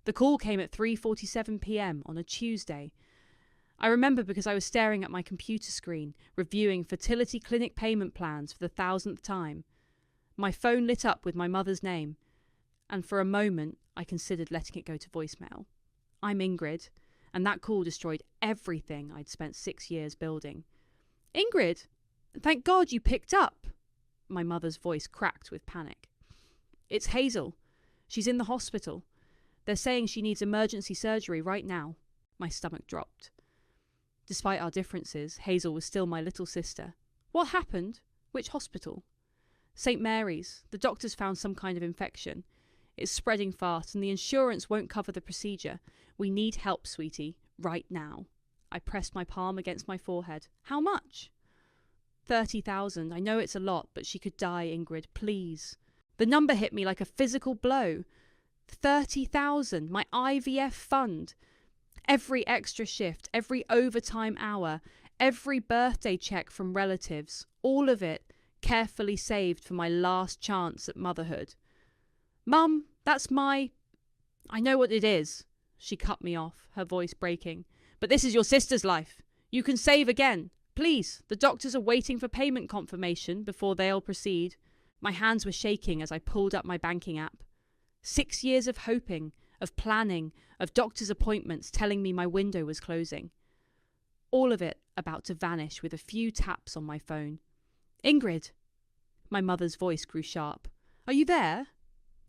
The call came at 3:47 p.m. on a Tuesday. I remember because I was staring at my computer screen, reviewing fertility clinic payment plans for the 1,000th time. My phone lit up with my mother's name, and for a moment I considered letting it go to voicemail. I'm Ingrid, and that call destroyed everything I'd spent 6 years building. Ingrid, thank God you picked up. My mother's voice cracked with panic. It's Hazel. She's in the hospital. They're saying she needs emergency surgery right now. My stomach dropped. Despite our differences, Hazel was still my little sister. What happened? Which hospital? St. Mary's. The doctors found some kind of infection. It's spreading fast and the insurance won't cover the procedure. We need help, sweetie, right now. I pressed my palm against my forehead. How much? 30,000. I know it's a lot, but she could die, Ingrid, please. The number hit me like a physical blow. 30,000, my IVF fund. Every extra shift, every overtime hour, every birthday check from relatives, all of it carefully saved for my last chance at motherhood. Mum, that's my... I know what it is. She cut me off, her voice breaking. But this is your sister's life. You can save again. Please, the doctors are waiting for payment confirmation before they'll proceed. My hands were shaking as I pulled up my banking app. 6 years of hoping, of planning, of doctor's appointments telling me my window was closing. All of it about to vanish with a few taps on my phone. Ingrid! My mother's voice grew sharp. Are you there?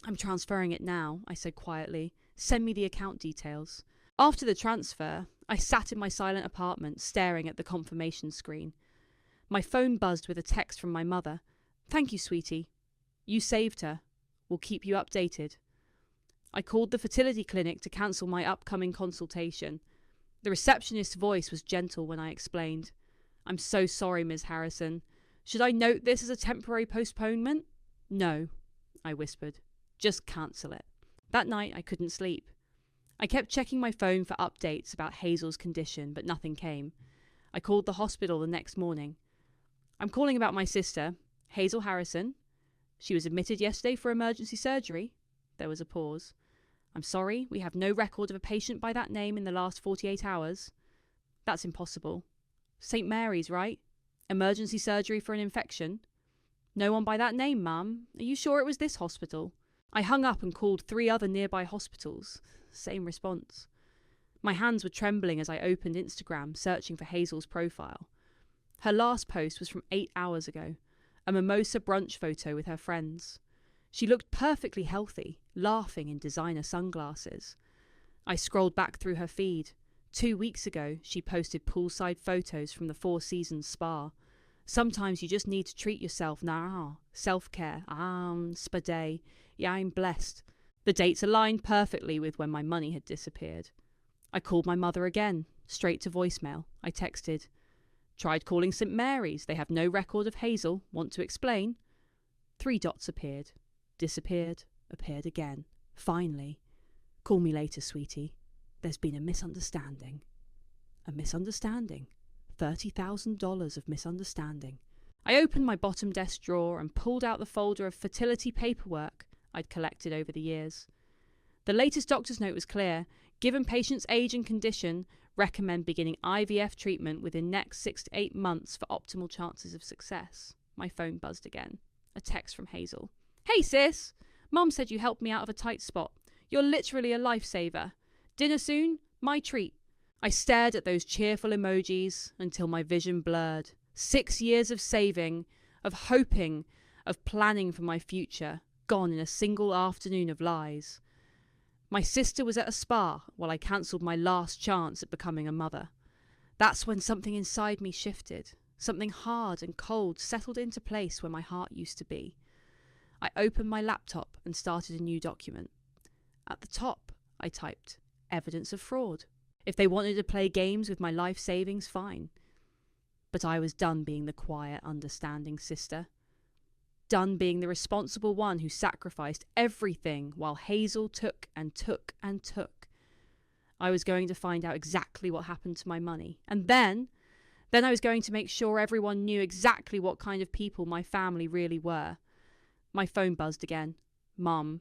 I'm transferring it now, I said quietly. Send me the account details. After the transfer, I sat in my silent apartment staring at the confirmation screen. My phone buzzed with a text from my mother. Thank you, sweetie. You saved her. We'll keep you updated. I called the fertility clinic to cancel my upcoming consultation. The receptionist's voice was gentle when I explained. I'm so sorry, Ms. Harrison. Should I note this as a temporary postponement? No, I whispered. Just cancel it. That night I couldn't sleep. I kept checking my phone for updates about Hazel's condition, but nothing came. I called the hospital the next morning. I'm calling about my sister, Hazel Harrison. She was admitted yesterday for emergency surgery. There was a pause. I'm sorry, we have no record of a patient by that name in the last 48 hours. That's impossible. St. Mary's, right? Emergency surgery for an infection? No one by that name, ma'am. Are you sure it was this hospital? I hung up and called 3 other nearby hospitals. Same response. My hands were trembling as I opened Instagram, searching for Hazel's profile. Her last post was from 8 hours ago, a mimosa brunch photo with her friends. She looked perfectly healthy, laughing in designer sunglasses. I scrolled back through her feed. 2 weeks ago, she posted poolside photos from the Four Seasons spa. Sometimes you just need to treat yourself now. Self-care. Spa day. Yeah, I'm blessed. The dates aligned perfectly with when my money had disappeared. I called my mother again, straight to voicemail. I texted. Tried calling St. Mary's. They have no record of Hazel. Want to explain? 3 dots appeared. Disappeared. Appeared again. Finally. Call me later, sweetie. There's been a misunderstanding. A misunderstanding. $30,000 of misunderstanding. I opened my bottom desk drawer and pulled out the folder of fertility paperwork I'd collected over the years. The latest doctor's note was clear. Given patient's age and condition, recommend beginning IVF treatment within next 6 to 8 months for optimal chances of success. My phone buzzed again. A text from Hazel. Hey sis! Mum said you helped me out of a tight spot. You're literally a lifesaver. Dinner soon? My treat. I stared at those cheerful emojis until my vision blurred. 6 years of saving, of hoping, of planning for my future, gone in a single afternoon of lies. My sister was at a spa while I cancelled my last chance at becoming a mother. That's when something inside me shifted. Something hard and cold settled into place where my heart used to be. I opened my laptop and started a new document. At the top, I typed, evidence of fraud. If they wanted to play games with my life savings, fine. But I was done being the quiet, understanding sister. Done being the responsible one who sacrificed everything while Hazel took and took and took. I was going to find out exactly what happened to my money. And then I was going to make sure everyone knew exactly what kind of people my family really were. My phone buzzed again. Mum.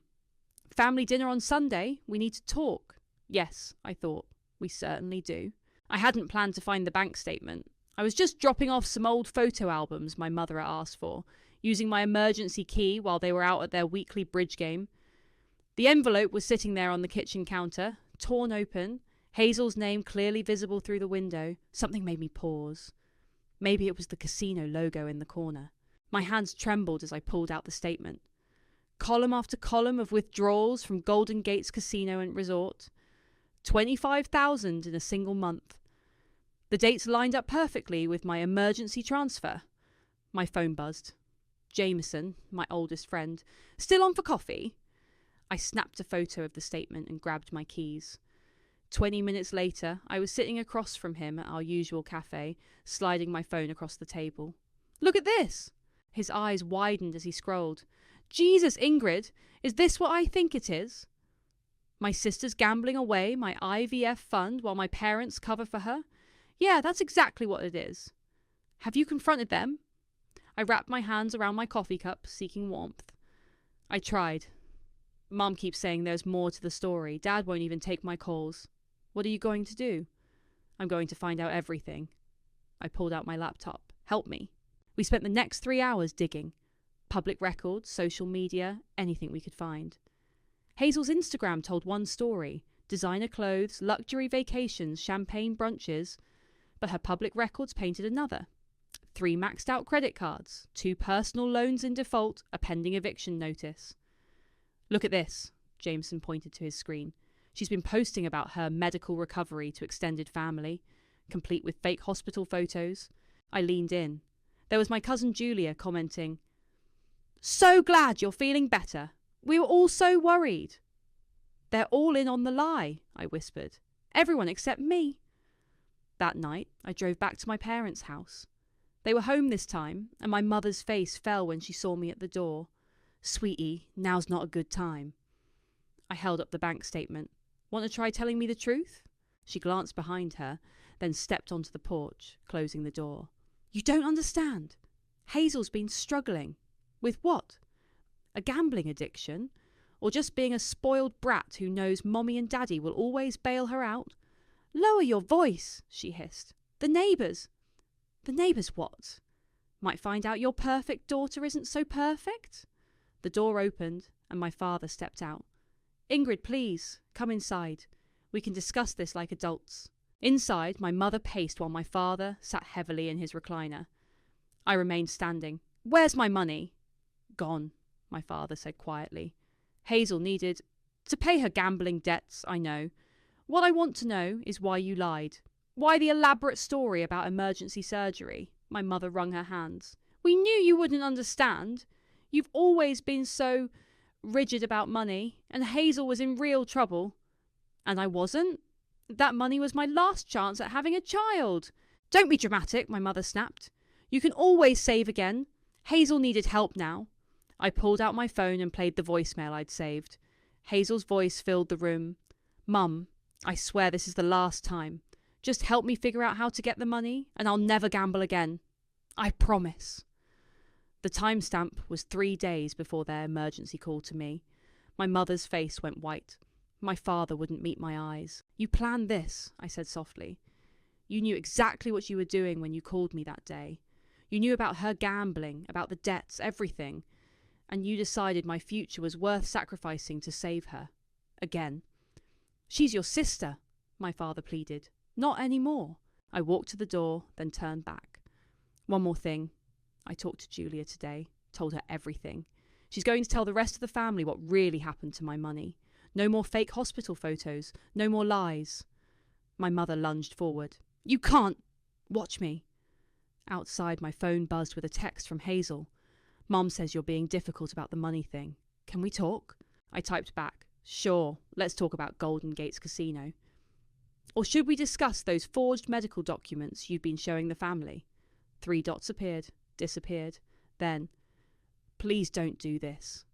Family dinner on Sunday. We need to talk. Yes, I thought. We certainly do. I hadn't planned to find the bank statement. I was just dropping off some old photo albums my mother had asked for, using my emergency key while they were out at their weekly bridge game. The envelope was sitting there on the kitchen counter, torn open, Hazel's name clearly visible through the window. Something made me pause. Maybe it was the casino logo in the corner. My hands trembled as I pulled out the statement. Column after column of withdrawals from Golden Gates Casino and Resort. 25,000 in a single month. The dates lined up perfectly with my emergency transfer. My phone buzzed. Jameson, my oldest friend. Still on for coffee? I snapped a photo of the statement and grabbed my keys. 20 minutes later, I was sitting across from him at our usual cafe, sliding my phone across the table. Look at this! His eyes widened as he scrolled. Jesus, Ingrid, is this what I think it is? My sister's gambling away my IVF fund while my parents cover for her? Yeah, that's exactly what it is. Have you confronted them? I wrapped my hands around my coffee cup, seeking warmth. I tried. Mum keeps saying there's more to the story. Dad won't even take my calls. What are you going to do? I'm going to find out everything. I pulled out my laptop. Help me. We spent the next 3 hours digging. Public records, social media, anything we could find. Hazel's Instagram told one story. Designer clothes, luxury vacations, champagne brunches. But her public records painted another. 3 maxed out credit cards, 2 personal loans in default, a pending eviction notice. Look at this, Jameson pointed to his screen. She's been posting about her medical recovery to extended family, complete with fake hospital photos. I leaned in. There was my cousin Julia commenting, "So glad you're feeling better. We were all so worried." "They're all in on the lie," I whispered. "Everyone except me." That night, I drove back to my parents' house. They were home this time, and my mother's face fell when she saw me at the door. "Sweetie, now's not a good time." I held up the bank statement. "Want to try telling me the truth?" She glanced behind her, then stepped onto the porch, closing the door. "You don't understand. Hazel's been struggling. With what? A gambling addiction? Or just being a spoiled brat who knows Mommy and Daddy will always bail her out?" "Lower your voice," she hissed. "The neighbours." "The neighbours what? Might find out your perfect daughter isn't so perfect?" The door opened, and my father stepped out. "Ingrid, please, come inside. We can discuss this like adults." Inside, my mother paced while my father sat heavily in his recliner. I remained standing. "Where's my money?" "Gone," my father said quietly. "Hazel needed to pay her gambling debts, I know. What I want to know is why you lied. Why the elaborate story about emergency surgery?" My mother wrung her hands. "We knew you wouldn't understand. You've always been so rigid about money, and Hazel was in real trouble." "And I wasn't? That money was my last chance at having a child." "Don't be dramatic," my mother snapped. "You can always save again. Hazel needed help now." I pulled out my phone and played the voicemail I'd saved. Hazel's voice filled the room. "Mum, I swear this is the last time. Just help me figure out how to get the money, and I'll never gamble again. I promise." The timestamp was 3 days before their emergency call to me. My mother's face went white. My father wouldn't meet my eyes. "You planned this," I said softly. "You knew exactly what you were doing when you called me that day. You knew about her gambling, about the debts, everything. And you decided my future was worth sacrificing to save her. Again." "She's your sister," my father pleaded. "Not anymore." I walked to the door, then turned back. "One more thing. I talked to Julia today, told her everything. She's going to tell the rest of the family what really happened to my money. No more fake hospital photos, no more lies." My mother lunged forward. "You can't! Watch me." Outside, my phone buzzed with a text from Hazel. "Mum says you're being difficult about the money thing. Can we talk?" I typed back, "Sure, let's talk about Golden Gates Casino. Or should we discuss those forged medical documents you've been showing the family?" 3 dots appeared, disappeared. Then, "Please don't do this."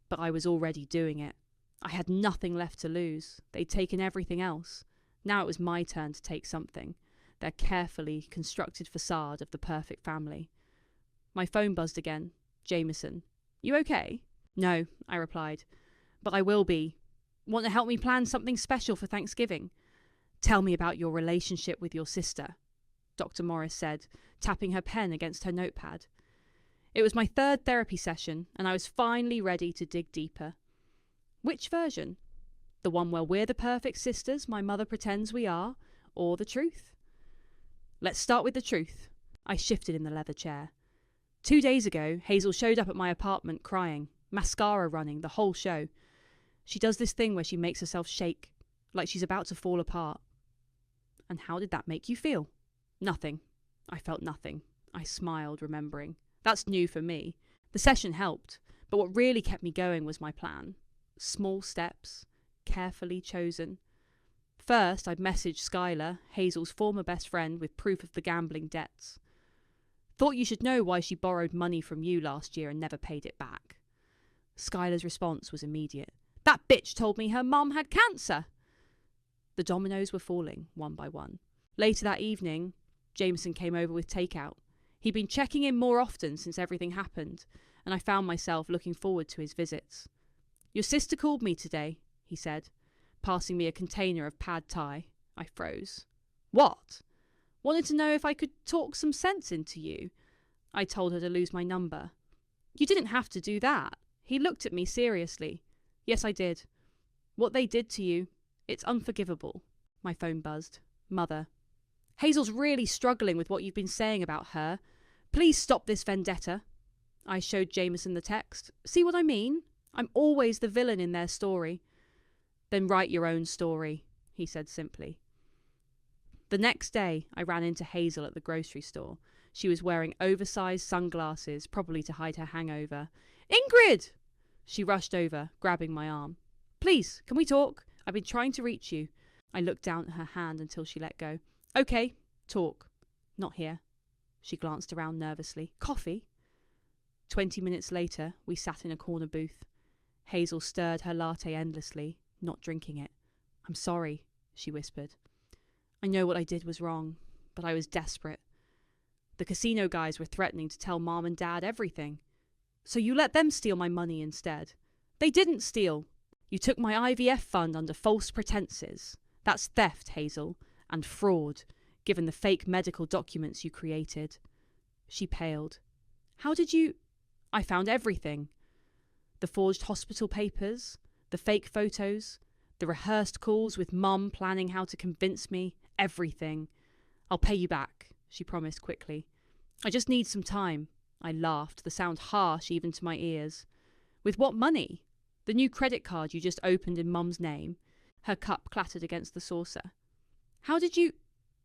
But I was already doing it. I had nothing left to lose. They'd taken everything else. Now it was my turn to take something. Their carefully constructed facade of the perfect family. My phone buzzed again. "Jameson. You okay?" "No," I replied. But I will be. Want to help me plan something special for Thanksgiving? Tell me about your relationship with your sister, Dr. Morris said, tapping her pen against her notepad. It was my third therapy session, and I was finally ready to dig deeper. Which version? The one where we're the perfect sisters my mother pretends we are, or the truth? Let's start with the truth. I shifted in the leather chair. 2 days ago, Hazel showed up at my apartment crying, mascara running, the whole show. She does this thing where she makes herself shake, like she's about to fall apart. And how did that make you feel? Nothing. I felt nothing. I smiled, remembering. That's new for me. The session helped, but what really kept me going was my plan. Small steps, carefully chosen. First, I'd messaged Skylar, Hazel's former best friend, with proof of the gambling debts. Thought you should know why she borrowed money from you last year and never paid it back. Skylar's response was immediate. That bitch told me her mum had cancer. The dominoes were falling, one by one. Later that evening, Jameson came over with takeout. He'd been checking in more often since everything happened, and I found myself looking forward to his visits. Your sister called me today, he said, passing me a container of pad thai. I froze. What? Wanted to know if I could talk some sense into you. I told her to lose my number. You didn't have to do that. He looked at me seriously. Yes, I did. What they did to you, it's unforgivable. My phone buzzed. Mother. Hazel's really struggling with what you've been saying about her. Please stop this vendetta. I showed Jameson the text. See what I mean? I'm always the villain in their story. Then write your own story, he said simply. The next day, I ran into Hazel at the grocery store. She was wearing oversized sunglasses, probably to hide her hangover. Ingrid! She rushed over, grabbing my arm. Please, can we talk? I've been trying to reach you. I looked down at her hand until she let go. Okay, talk. Not here. She glanced around nervously. Coffee? 20 minutes later, we sat in a corner booth. Hazel stirred her latte endlessly, not drinking it. I'm sorry, she whispered. I know what I did was wrong, but I was desperate. The casino guys were threatening to tell Mom and Dad everything. So you let them steal my money instead. They didn't steal. You took my IVF fund under false pretenses. That's theft, Hazel, and fraud, given the fake medical documents you created. She paled. How did you... I found everything. The forged hospital papers, the fake photos, the rehearsed calls with Mum planning how to convince me, everything. I'll pay you back, she promised quickly. I just need some time. I laughed, the sound harsh even to my ears. With what money? The new credit card you just opened in Mum's name. Her cup clattered against the saucer. How did you...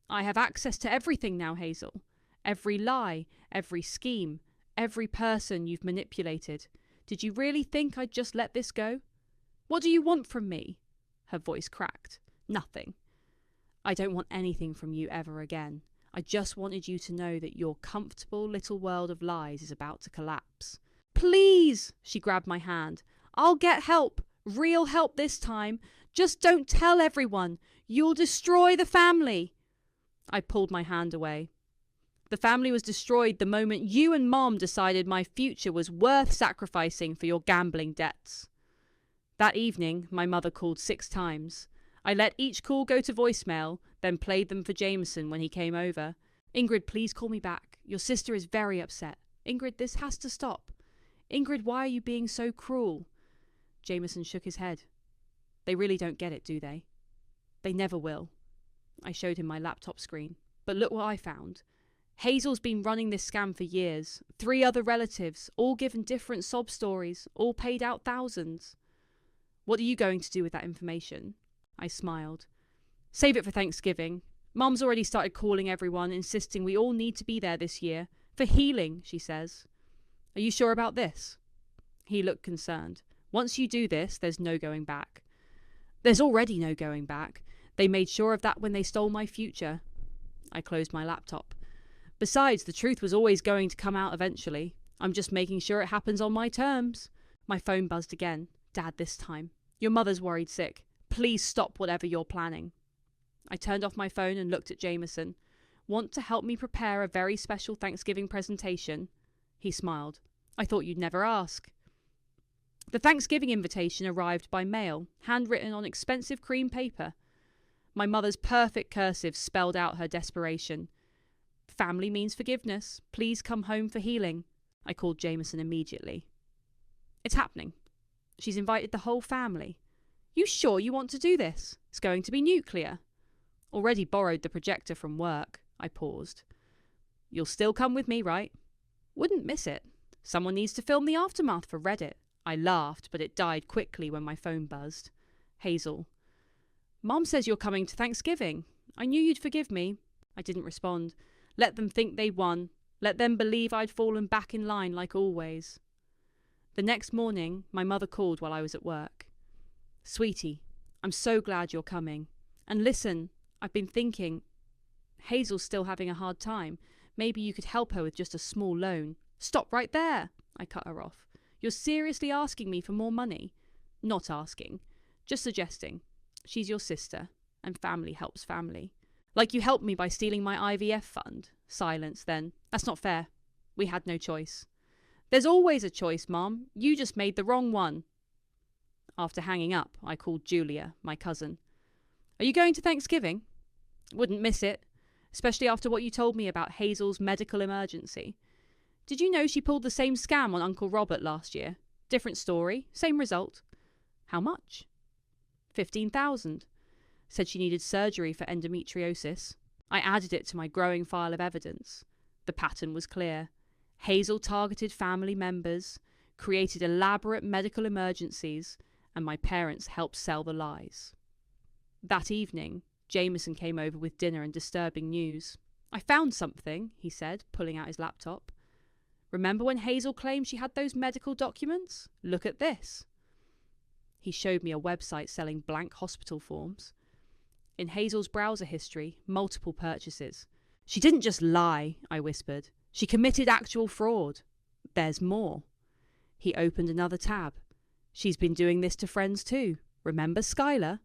I have access to everything now, Hazel. Every lie, every scheme, every person you've manipulated. Did you really think I'd just let this go? What do you want from me? Her voice cracked. Nothing. I don't want anything from you ever again. I just wanted you to know that your comfortable little world of lies is about to collapse. Please, she grabbed my hand. I'll get help. Real help this time. Just don't tell everyone. You'll destroy the family. I pulled my hand away. The family was destroyed the moment you and Mom decided my future was worth sacrificing for your gambling debts. That evening, my mother called 6 times. I let each call go to voicemail, then played them for Jameson when he came over. Ingrid, please call me back. Your sister is very upset. Ingrid, this has to stop. Ingrid, why are you being so cruel? Jameson shook his head. They really don't get it, do they? They never will. I showed him my laptop screen. But look what I found. Hazel's been running this scam for years. 3 other relatives, all given different sob stories, all paid out thousands. What are you going to do with that information? I smiled. Save it for Thanksgiving. Mum's already started calling everyone, insisting we all need to be there this year. For healing, she says. Are you sure about this? He looked concerned. Once you do this, there's no going back. There's already no going back. They made sure of that when they stole my future. I closed my laptop. Besides, the truth was always going to come out eventually. I'm just making sure it happens on my terms. My phone buzzed again. Dad this time. Your mother's worried sick. Please stop whatever you're planning. I turned off my phone and looked at Jameson. Want to help me prepare a very special Thanksgiving presentation? He smiled. I thought you'd never ask. The Thanksgiving invitation arrived by mail, handwritten on expensive cream paper. My mother's perfect cursive spelled out her desperation. Family means forgiveness. Please come home for healing. I called Jameson immediately. It's happening. She's invited the whole family. You sure you want to do this? It's going to be nuclear. Already borrowed the projector from work. I paused. You'll still come with me, right? Wouldn't miss it. Someone needs to film the aftermath for Reddit. I laughed, but it died quickly when my phone buzzed. Hazel. Mom says you're coming to Thanksgiving. I knew you'd forgive me. I didn't respond. Let them think they won. Let them believe I'd fallen back in line like always. The next morning, my mother called while I was at work. Sweetie, I'm so glad you're coming. And listen, I've been thinking, Hazel's still having a hard time. Maybe you could help her with just a small loan. Stop right there, I cut her off. You're seriously asking me for more money? Not asking, just suggesting. She's your sister, and family helps family. Like you helped me by stealing my IVF fund. Silence then. That's not fair. We had no choice. There's always a choice, Mom. You just made the wrong one. After hanging up, I called Julia, my cousin. Are you going to Thanksgiving? Wouldn't miss it, especially after what you told me about Hazel's medical emergency. Did you know she pulled the same scam on Uncle Robert last year? Different story, same result. How much? 15,000. Said she needed surgery for endometriosis. I added it to my growing file of evidence. The pattern was clear. Hazel targeted family members, created elaborate medical emergencies, and my parents helped sell the lies. That evening, Jameson came over with dinner and disturbing news. I found something, he said, pulling out his laptop. Remember when Hazel claimed she had those medical documents? Look at this. He showed me a website selling blank hospital forms. In Hazel's browser history, multiple purchases. She didn't just lie, I whispered. She committed actual fraud. There's more. He opened another tab. She's been doing this to friends too. Remember Skylar?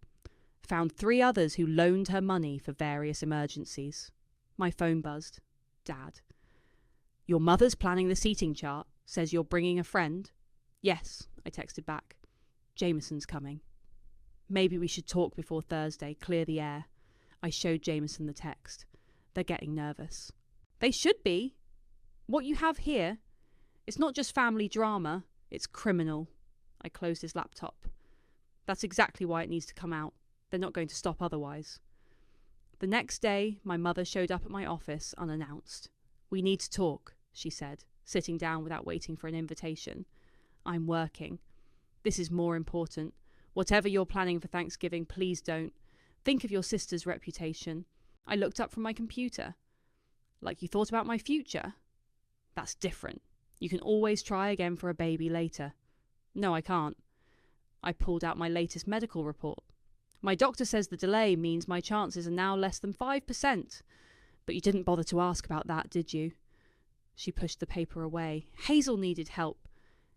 Found 3 others who loaned her money for various emergencies. My phone buzzed. Dad. Your mother's planning the seating chart. Says you're bringing a friend. Yes, I texted back. Jameson's coming. Maybe we should talk before Thursday, clear the air. I showed Jameson the text. They're getting nervous. They should be. What you have here, it's not just family drama, it's criminal. I closed his laptop. That's exactly why it needs to come out. They're not going to stop otherwise. The next day, my mother showed up at my office unannounced. We need to talk, she said, sitting down without waiting for an invitation. I'm working. This is more important. Whatever you're planning for Thanksgiving, please don't. Think of your sister's reputation. I looked up from my computer. Like you thought about my future? That's different. You can always try again for a baby later. No, I can't. I pulled out my latest medical report. My doctor says the delay means my chances are now less than 5%. But you didn't bother to ask about that, did you? She pushed the paper away. Hazel needed help.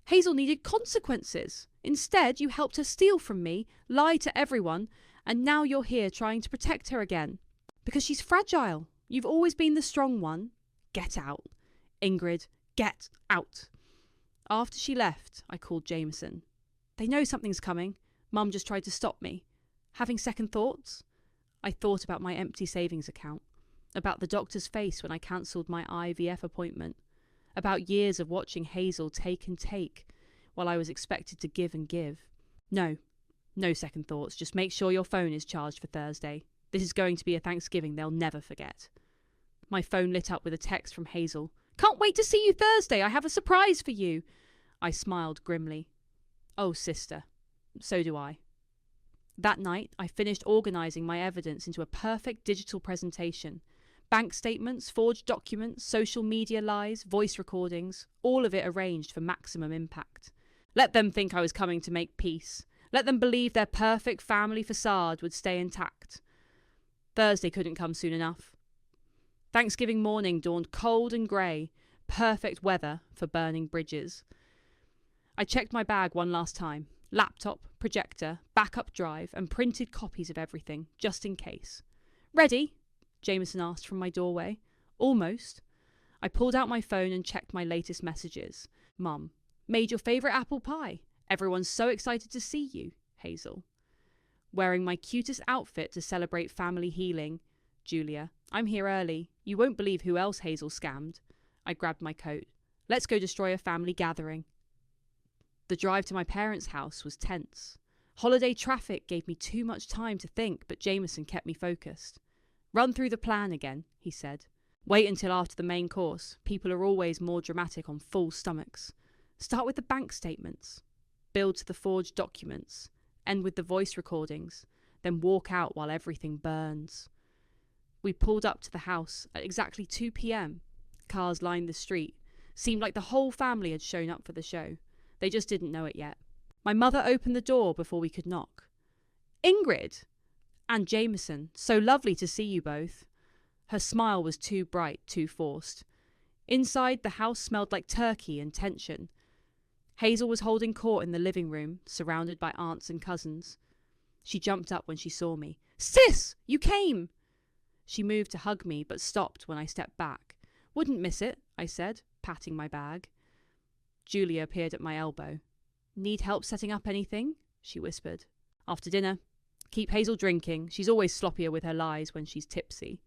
Hazel needed consequences. Instead, you helped her steal from me, lie to everyone, and now you're here trying to protect her again. Because she's fragile. You've always been the strong one. Get out. Ingrid, get out. After she left, I called Jameson. They know something's coming. Mum just tried to stop me. Having second thoughts? I thought about my empty savings account, about the doctor's face when I cancelled my IVF appointment, about years of watching Hazel take and take while I was expected to give and give. No second thoughts. Just make sure your phone is charged for Thursday. This is going to be a Thanksgiving they'll never forget. My phone lit up with a text from Hazel. Can't wait to see you Thursday. I have a surprise for you. I smiled grimly. Oh, sister. So do I. That night, I finished organising my evidence into a perfect digital presentation. Bank statements, forged documents, social media lies, voice recordings, all of it arranged for maximum impact. Let them think I was coming to make peace. Let them believe their perfect family facade would stay intact. Thursday couldn't come soon enough. Thanksgiving morning dawned cold and grey, perfect weather for burning bridges. I checked my bag one last time. Laptop, projector, backup drive, and printed copies of everything, just in case. Ready? Jameson asked from my doorway. Almost. I pulled out my phone and checked my latest messages. Mum, made your favourite apple pie. Everyone's so excited to see you, Hazel. Wearing my cutest outfit to celebrate family healing. Julia, I'm here early. You won't believe who else Hazel scammed. I grabbed my coat. Let's go destroy a family gathering. The drive to my parents' house was tense. Holiday traffic gave me too much time to think, but Jameson kept me focused. Run through the plan again, he said. Wait until after the main course. People are always more dramatic on full stomachs. Start with the bank statements. Build to the forged documents. End with the voice recordings. Then walk out while everything burns. We pulled up to the house at exactly 2 p.m. Cars lined the street. Seemed like the whole family had shown up for the show. They just didn't know it yet. My mother opened the door before we could knock. Ingrid! And Jameson, so lovely to see you both. Her smile was too bright, too forced. Inside, the house smelled like turkey and tension. Hazel was holding court in the living room, surrounded by aunts and cousins. She jumped up when she saw me. Sis! You came! She moved to hug me, but stopped when I stepped back. Wouldn't miss it, I said, patting my bag. Julia appeared at my elbow. Need help setting up anything? She whispered. After dinner. Keep Hazel drinking. She's always sloppier with her lies when she's tipsy.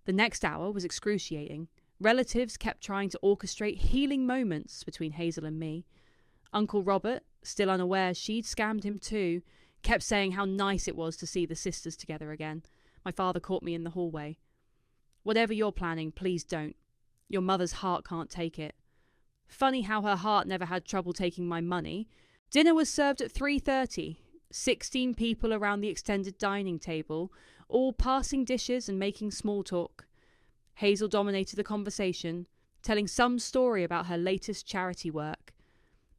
The next hour was excruciating. Relatives kept trying to orchestrate healing moments between Hazel and me. Uncle Robert, still unaware she'd scammed him too, kept saying how nice it was to see the sisters together again. My father caught me in the hallway. Whatever you're planning, please don't. Your mother's heart can't take it. Funny how her heart never had trouble taking my money. Dinner was served at 3:30. 16 people around the extended dining table, all passing dishes and making small talk. Hazel dominated the conversation, telling some story about her latest charity work.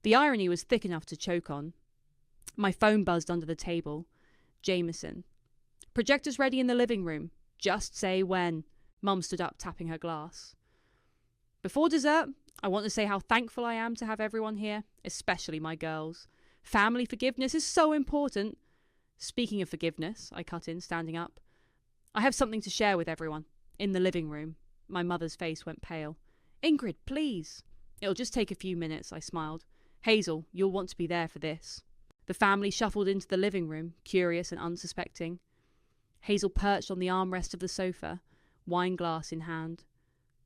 The irony was thick enough to choke on. My phone buzzed under the table. Jameson. Projector's ready in the living room. Just say when. Mum stood up, tapping her glass. Before dessert, I want to say how thankful I am to have everyone here, especially my girls. Family forgiveness is so important. Speaking of forgiveness, I cut in, standing up. I have something to share with everyone. In the living room. My mother's face went pale. Ingrid, please. It'll just take a few minutes, I smiled. Hazel, you'll want to be there for this. The family shuffled into the living room, curious and unsuspecting. Hazel perched on the armrest of the sofa, wine glass in hand.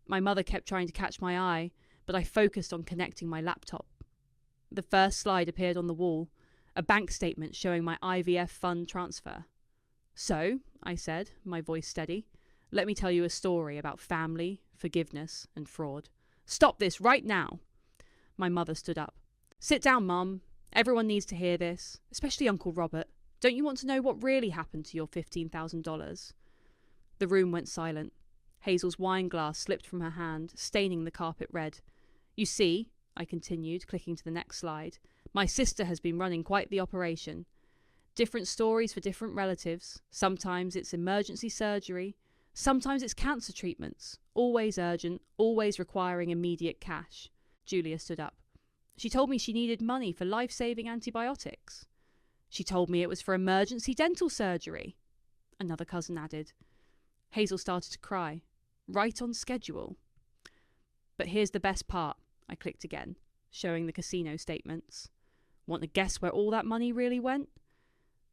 My mother kept trying to catch my eye, but I focused on connecting my laptop. The first slide appeared on the wall, a bank statement showing my IVF fund transfer. So, I said, my voice steady, let me tell you a story about family, forgiveness, and fraud. Stop this right now. My mother stood up. Sit down, Mum. Everyone needs to hear this, especially Uncle Robert. Don't you want to know what really happened to your $15,000? The room went silent. Hazel's wine glass slipped from her hand, staining the carpet red. You see, I continued, clicking to the next slide, my sister has been running quite the operation. Different stories for different relatives. Sometimes it's emergency surgery. Sometimes it's cancer treatments. Always urgent, always requiring immediate cash. Julia stood up. She told me she needed money for life-saving antibiotics. She told me it was for emergency dental surgery. Another cousin added. Hazel started to cry. Right on schedule. But here's the best part. I clicked again, showing the casino statements. Want to guess where all that money really went?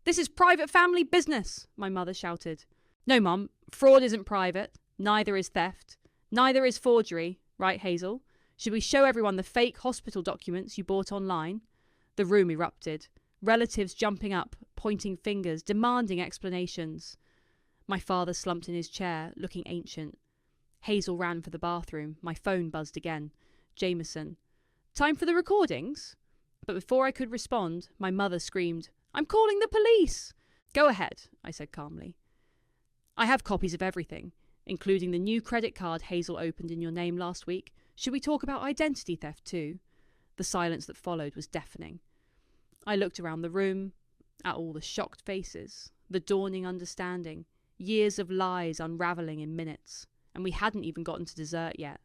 This is private family business, my mother shouted. No, Mum, fraud isn't private. Neither is theft. Neither is forgery. Right, Hazel? Should we show everyone the fake hospital documents you bought online? The room erupted. Relatives jumping up, pointing fingers, demanding explanations. My father slumped in his chair, looking ancient. Hazel ran for the bathroom. My phone buzzed again. Jameson. Time for the recordings? But before I could respond, my mother screamed, I'm calling the police! Go ahead, I said calmly. I have copies of everything, including the new credit card Hazel opened in your name last week. Should we talk about identity theft too? The silence that followed was deafening. I looked around the room, at all the shocked faces, the dawning understanding, years of lies unravelling in minutes, and we hadn't even gotten to dessert yet.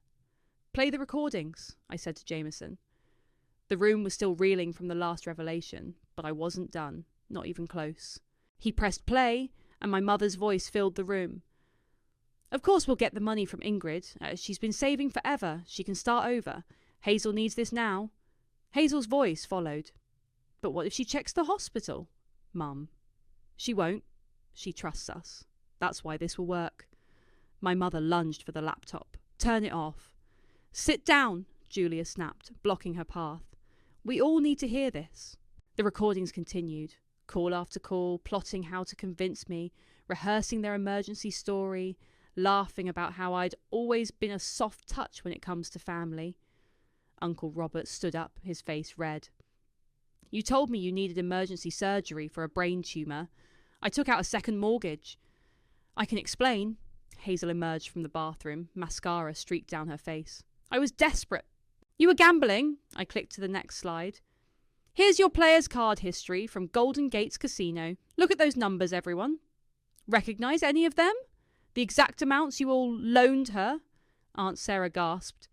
Play the recordings, I said to Jameson. The room was still reeling from the last revelation, but I wasn't done, not even close. He pressed play, and my mother's voice filled the room. Of course we'll get the money from Ingrid. She's been saving forever. She can start over. Hazel needs this now. Hazel's voice followed. But what if she checks the hospital? Mum. She won't. She trusts us. That's why this will work. My mother lunged for the laptop. Turn it off. Sit down, Julia snapped, blocking her path. We all need to hear this. The recordings continued. Call after call, plotting how to convince me, rehearsing their emergency story, laughing about how I'd always been a soft touch when it comes to family. Uncle Robert stood up, his face red. You told me you needed emergency surgery for a brain tumour. I took out a second mortgage. I can explain. Hazel emerged from the bathroom, mascara streaked down her face. I was desperate. You were gambling. I clicked to the next slide. Here's your player's card history from Golden Gates Casino. Look at those numbers, everyone. Recognise any of them? The exact amounts you all loaned her? Aunt Sarah gasped.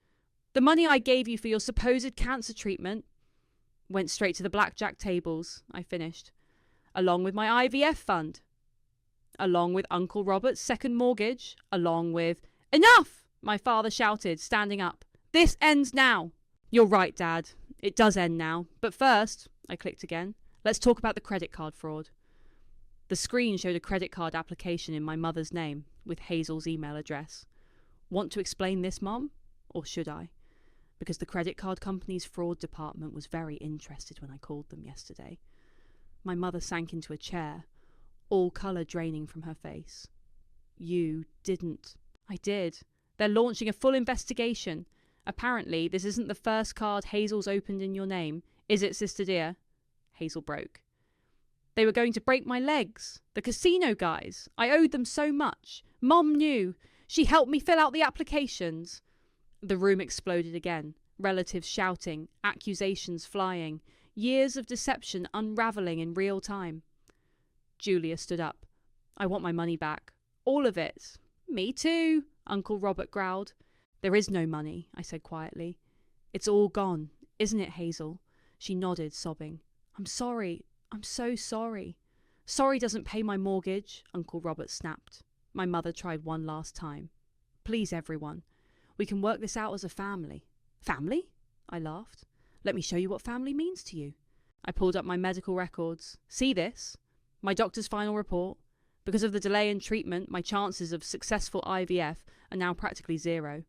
The money I gave you for your supposed cancer treatment went straight to the blackjack tables, I finished. Along with my IVF fund. Along with Uncle Robert's second mortgage. Along with... Enough! My father shouted, standing up. This ends now. You're right, Dad. It does end now. But first, I clicked again, let's talk about the credit card fraud. The screen showed a credit card application in my mother's name, with Hazel's email address. Want to explain this, Mom? Or should I? Because the credit card company's fraud department was very interested when I called them yesterday. My mother sank into a chair, all colour draining from her face. You didn't. I did. They're launching a full investigation. Apparently, this isn't the first card Hazel's opened in your name. Is it, sister dear? Hazel broke. They were going to break my legs. The casino guys. I owed them so much. Mom knew. She helped me fill out the applications. The room exploded again. Relatives shouting, accusations flying, years of deception unravelling in real time. Julia stood up. I want my money back. All of it. Me too, Uncle Robert growled. There is no money, I said quietly. It's all gone, isn't it, Hazel? She nodded, sobbing. I'm sorry. I'm so sorry. Sorry doesn't pay my mortgage, Uncle Robert snapped. My mother tried one last time. Please, everyone. We can work this out as a family. Family? I laughed. Let me show you what family means to you. I pulled up my medical records. See this? My doctor's final report. Because of the delay in treatment, my chances of successful IVF are now practically zero.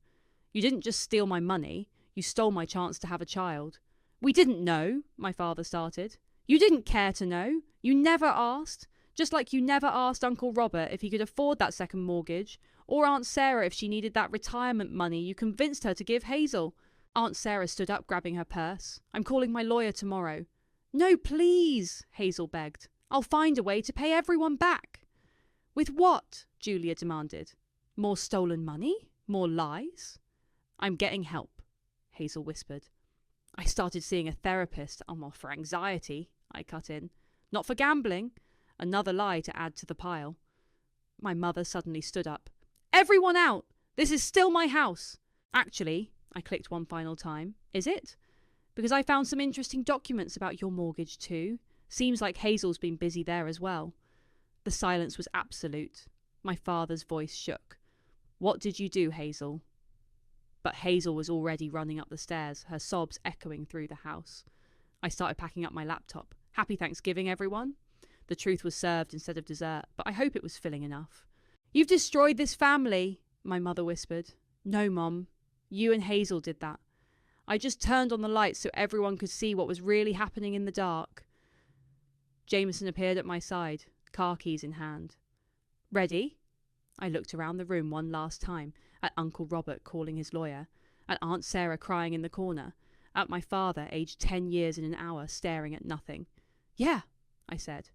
You didn't just steal my money. You stole my chance to have a child. We didn't know, my father started. You didn't care to know. You never asked. Just like you never asked Uncle Robert if he could afford that second mortgage, or Aunt Sarah if she needed that retirement money you convinced her to give Hazel. Aunt Sarah stood up, grabbing her purse. I'm calling my lawyer tomorrow. No, please, Hazel begged. I'll find a way to pay everyone back. With what? Julia demanded. More stolen money? More lies? I'm getting help, Hazel whispered. I started seeing a therapist. For anxiety, I cut in. Not for gambling. Another lie to add to the pile. My mother suddenly stood up. Everyone out! This is still my house. Actually, I clicked one final time. Is it? Because I found some interesting documents about your mortgage too. Seems like Hazel's been busy there as well. The silence was absolute. My father's voice shook. What did you do, Hazel? But Hazel was already running up the stairs, her sobs echoing through the house. I started packing up my laptop. Happy Thanksgiving, everyone. The truth was served instead of dessert, but I hope it was filling enough. You've destroyed this family, my mother whispered. No, Mom. You and Hazel did that. I just turned on the lights so everyone could see what was really happening in the dark. Jameson appeared at my side, car keys in hand. Ready? I looked around the room one last time, at Uncle Robert calling his lawyer, at Aunt Sarah crying in the corner, at my father, aged 10 years in an hour, staring at nothing. Yeah, I said.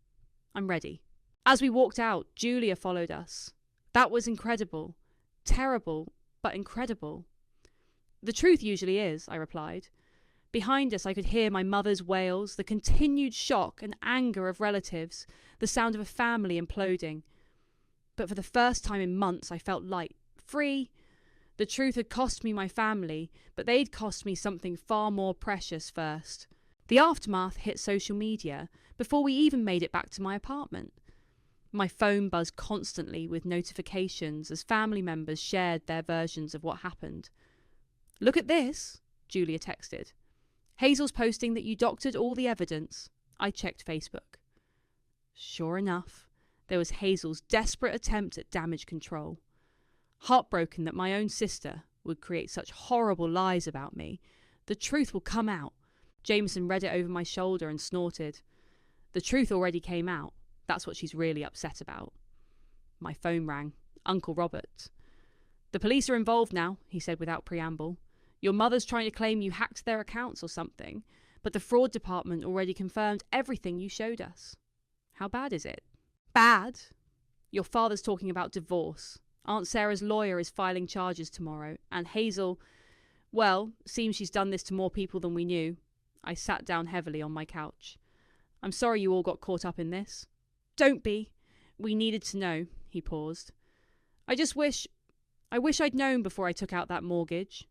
I'm ready. As we walked out, Julia followed us. That was incredible. Terrible, but incredible. The truth usually is, I replied. Behind us I could hear my mother's wails, the continued shock and anger of relatives, the sound of a family imploding. But for the first time in months I felt light, free. The truth had cost me my family, but they'd cost me something far more precious first. The aftermath hit social media before we even made it back to my apartment. My phone buzzed constantly with notifications as family members shared their versions of what happened. Look at this, Julia texted. Hazel's posting that you doctored all the evidence. I checked Facebook. Sure enough, there was Hazel's desperate attempt at damage control. Heartbroken that my own sister would create such horrible lies about me, the truth will come out. Jameson read it over my shoulder and snorted. The truth already came out. That's what she's really upset about. My phone rang. Uncle Robert. The police are involved now, he said without preamble. Your mother's trying to claim you hacked their accounts or something, but the fraud department already confirmed everything you showed us. How bad is it? Bad? Your father's talking about divorce. Aunt Sarah's lawyer is filing charges tomorrow, and Hazel, well, seems she's done this to more people than we knew. I sat down heavily on my couch. I'm sorry you all got caught up in this. Don't be. We needed to know, he paused. I wish I'd known before I took out that mortgage.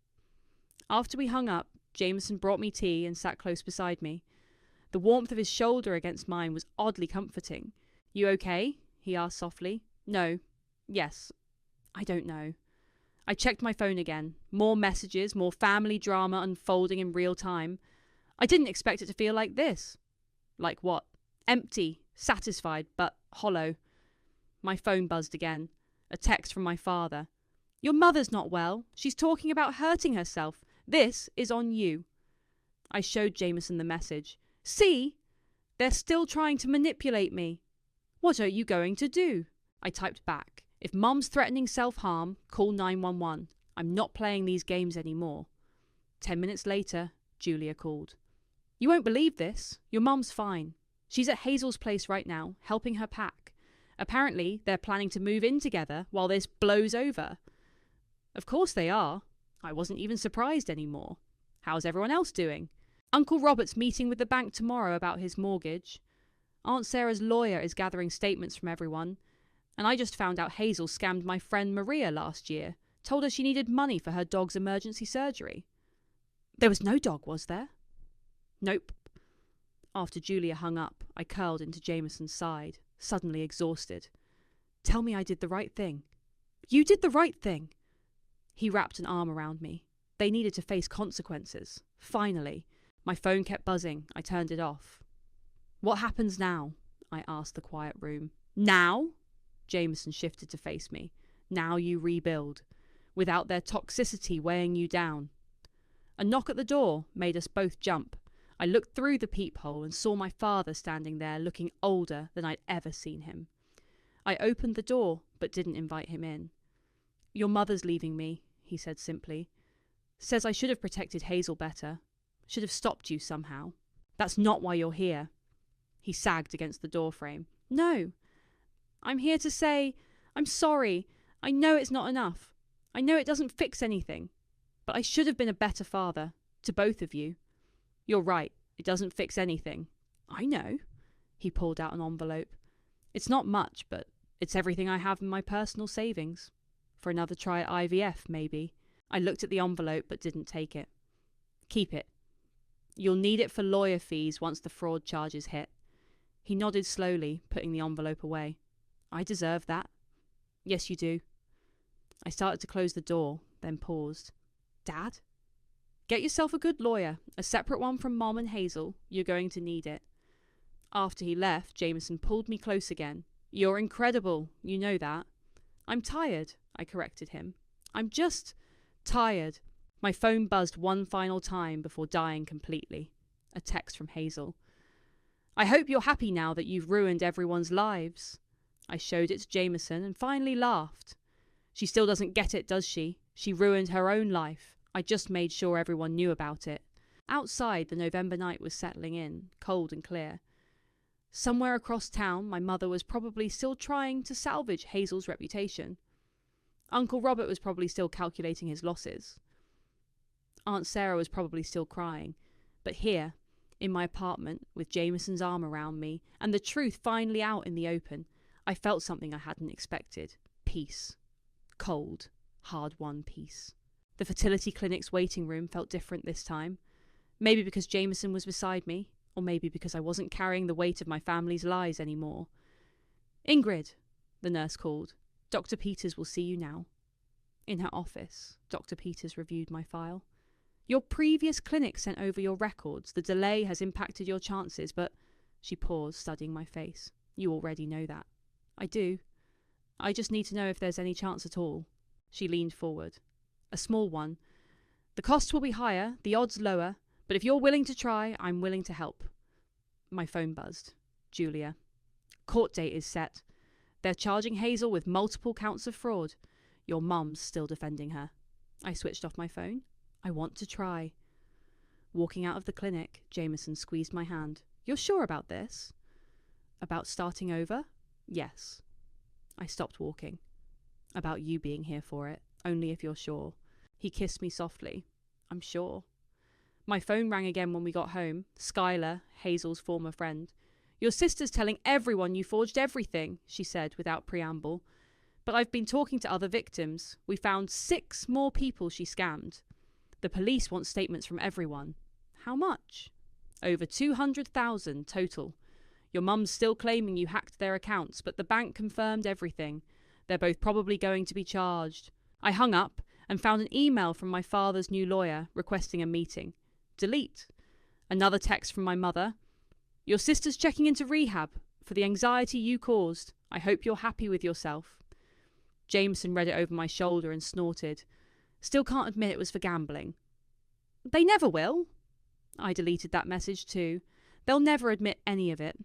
After we hung up, Jameson brought me tea and sat close beside me. The warmth of his shoulder against mine was oddly comforting. You okay? He asked softly. No. Yes. I don't know. I checked my phone again. More messages, more family drama unfolding in real time. I didn't expect it to feel like this. Like what? Empty, satisfied, but hollow. My phone buzzed again. A text from my father. Your mother's not well. She's talking about hurting herself. This is on you. I showed Jameson the message. See? They're still trying to manipulate me. What are you going to do? I typed back. If Mum's threatening self-harm, call 911. I'm not playing these games anymore. 10 minutes later, Julia called. You won't believe this. Your mum's fine. She's at Hazel's place right now, helping her pack. Apparently, they're planning to move in together while this blows over. Of course they are. I wasn't even surprised anymore. How's everyone else doing? Uncle Robert's meeting with the bank tomorrow about his mortgage. Aunt Sarah's lawyer is gathering statements from everyone. And I just found out Hazel scammed my friend Maria last year, told her she needed money for her dog's emergency surgery. There was no dog, was there? Nope. After Julia hung up, I curled into Jameson's side, suddenly exhausted. Tell me I did the right thing. You did the right thing. He wrapped an arm around me. They needed to face consequences. Finally. My phone kept buzzing. I turned it off. What happens now? I asked the quiet room. Now? Jameson shifted to face me. Now you rebuild. Without their toxicity weighing you down. A knock at the door made us both jump. I looked through the peephole and saw my father standing there looking older than I'd ever seen him. I opened the door but didn't invite him in. Your mother's leaving me, he said simply. Says I should have protected Hazel better. Should have stopped you somehow. That's not why you're here. He sagged against the doorframe. No. I'm here to say, I'm sorry. I know it's not enough. I know it doesn't fix anything. But I should have been a better father. To both of you. You're right. It doesn't fix anything. I know. He pulled out an envelope. It's not much, but it's everything I have in my personal savings. For another try at IVF, maybe. I looked at the envelope but didn't take it. Keep it. You'll need it for lawyer fees once the fraud charges hit. He nodded slowly, putting the envelope away. I deserve that. Yes, you do. I started to close the door, then paused. Dad? Get yourself a good lawyer, a separate one from Mom and Hazel. You're going to need it. After he left, Jameson pulled me close again. You're incredible, you know that. I'm tired, I corrected him. I'm just tired. My phone buzzed one final time before dying completely. A text from Hazel. I hope you're happy now that you've ruined everyone's lives. I showed it to Jameson and finally laughed. She still doesn't get it, does she? She ruined her own life. I just made sure everyone knew about it. Outside, the November night was settling in, cold and clear. Somewhere across town, my mother was probably still trying to salvage Hazel's reputation. Uncle Robert was probably still calculating his losses. Aunt Sarah was probably still crying. But here, in my apartment, with Jameson's arm around me, and the truth finally out in the open, I felt something I hadn't expected. Peace. Cold, hard-won peace. The fertility clinic's waiting room felt different this time. Maybe because Jameson was beside me, or maybe because I wasn't carrying the weight of my family's lies anymore. Ingrid, the nurse called. Dr. Peters will see you now. In her office, Dr. Peters reviewed my file. Your previous clinic sent over your records. The delay has impacted your chances, but She paused, studying my face. You already know that. I do. I just need to know if there's any chance at all. She leaned forward. A small one. The costs will be higher, the odds lower, but if you're willing to try, I'm willing to help. My phone buzzed. Julia. Court date is set. They're charging Hazel with multiple counts of fraud. Your mum's still defending her. I switched off my phone. I want to try. Walking out of the clinic, Jameson squeezed my hand. You're sure about this? About starting over? Yes. I stopped walking. About you being here for it, only if you're sure. He kissed me softly. I'm sure. My phone rang again when we got home. Skylar, Hazel's former friend. Your sister's telling everyone you forged everything, she said without preamble. But I've been talking to other victims. We found 6 more people she scammed. The police want statements from everyone. How much? Over 200,000 total. Your mum's still claiming you hacked their accounts, but the bank confirmed everything. They're both probably going to be charged. I hung up and found an email from my father's new lawyer requesting a meeting. Delete. Another text from my mother. Your sister's checking into rehab for the anxiety you caused. I hope you're happy with yourself. Jameson read it over my shoulder and snorted. Still can't admit it was for gambling. They never will. I deleted that message too. They'll never admit any of it.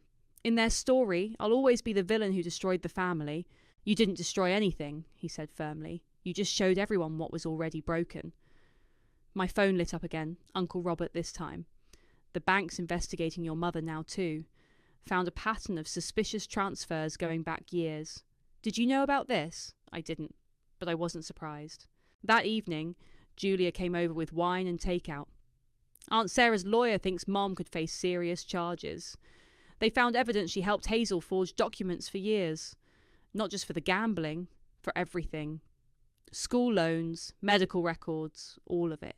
In their story, I'll always be the villain who destroyed the family. You didn't destroy anything, he said firmly. You just showed everyone what was already broken. My phone lit up again, Uncle Robert this time. The bank's investigating your mother now too. Found a pattern of suspicious transfers going back years. Did you know about this? I didn't, but I wasn't surprised. That evening, Julia came over with wine and takeout. Aunt Sarah's lawyer thinks Mom could face serious charges. They found evidence she helped Hazel forge documents for years. Not just for the gambling, for everything. School loans, medical records, all of it.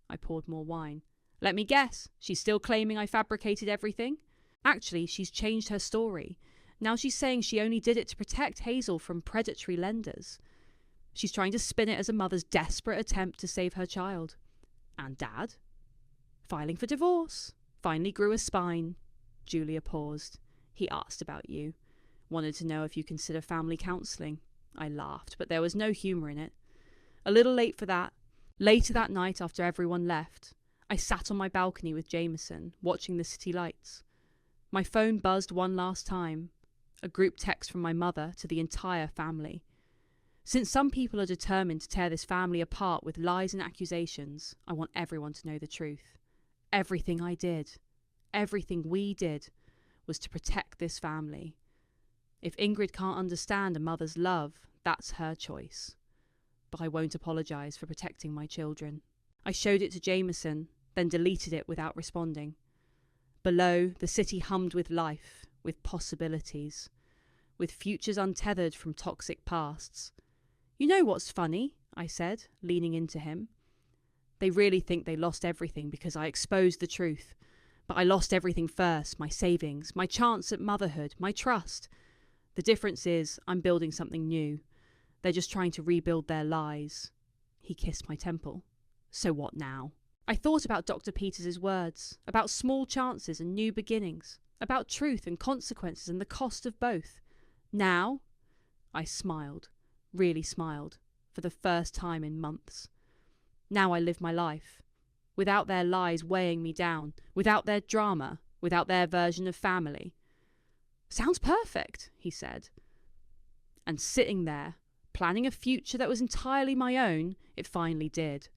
I poured more wine. Let me guess, she's still claiming I fabricated everything? Actually, she's changed her story. Now she's saying she only did it to protect Hazel from predatory lenders. She's trying to spin it as a mother's desperate attempt to save her child. And Dad? Filing for divorce. Finally grew a spine. Julia paused. He asked about you. Wanted to know if you consider family counselling. I laughed, but there was no humour in it. A little late for that. Later that night, after everyone left, I sat on my balcony with Jameson, watching the city lights. My phone buzzed one last time. A group text from my mother to the entire family. Since some people are determined to tear this family apart with lies and accusations, I want everyone to know the truth. Everything I did, everything we did, was to protect this family. If Ingrid can't understand a mother's love, that's her choice. But I won't apologise for protecting my children. I showed it to Jameson, then deleted it without responding. Below, the city hummed with life, with possibilities, with futures untethered from toxic pasts. You know what's funny? I said, leaning into him. They really think they lost everything because I exposed the truth. But I lost everything first, my savings, my chance at motherhood, my trust. The difference is I'm building something new. They're just trying to rebuild their lies. He kissed my temple. So what now? I thought about Dr. Peters' words, about small chances and new beginnings, about truth and consequences and the cost of both. Now? I smiled, really smiled, for the first time in months. Now I live my life, without their lies weighing me down, without their drama, without their version of family. Sounds perfect, he said. And sitting there, planning a future that was entirely my own, it finally did.